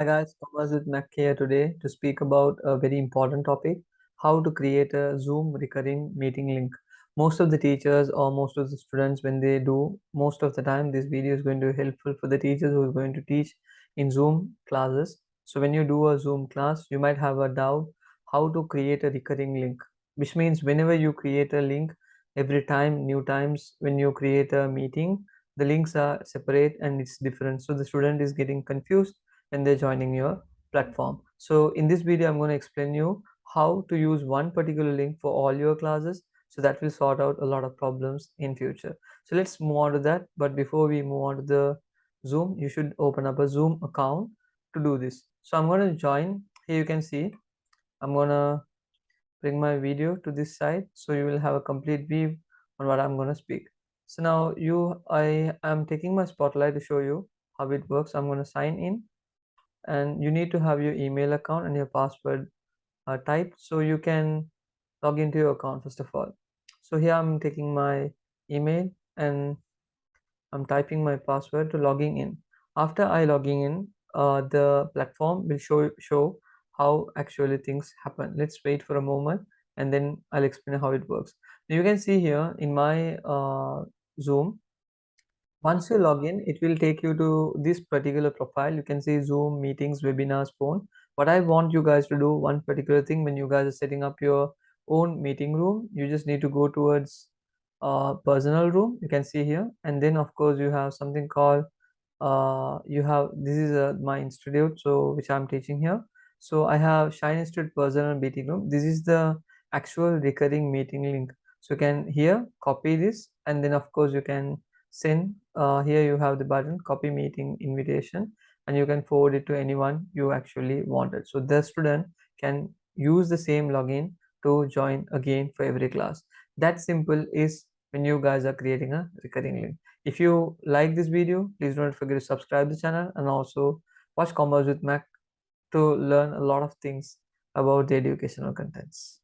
Hi guys, Thomas with Mac here today to speak about a very important topic, how to create a Zoom recurring meeting link. Most of the teachers or most of the students when they do, most of the time this video is going to be helpful for the teachers who are going to teach in Zoom classes. So when you do a Zoom class, you might have a doubt how to create a recurring link, which means whenever you create a link, every time, new times when you create a meeting, the links are separate and it's different. So the student is getting confused when they're joining your platform. So in this video, I'm going to explain you how to use one particular link for all your classes. So that will sort out a lot of problems in future. So let's move on to that. But before we move on to the Zoom, you should open up a Zoom account to do this. So I'm going to join. Here you can see I'm going to bring my video to this side so you will have a complete view on what I'm going to speak. So now I am taking my spotlight to show you how it works. I'm going to sign in, and you need to have your email account and your password typed so you can log into your account first of all. So here I'm taking my email and I'm typing my password to logging in. After I logging in, the platform will show how actually things happen. Let's wait for a moment and then I'll explain how it works. You can see here in my Zoom. Once you log in, it will take you to this particular profile. You can see Zoom, meetings, webinars, phone. What I want you guys to do, one particular thing, when you guys are setting up your own meeting room, you just need to go towards personal room. You can see here, and then of course you have something called you have this is my institute, so which I'm teaching here. So I have Shine Institute personal meeting room. This is the actual recurring meeting link. So you can here copy this, and then of course you can send. Here you have the button copy meeting invitation, and you can forward it to anyone you actually wanted. So the student can use the same login to join again for every class. That simple is when you guys are creating a recurring link. If you like this video, please don't forget to subscribe the channel and also watch Commerce with Mac to learn a lot of things about the educational contents.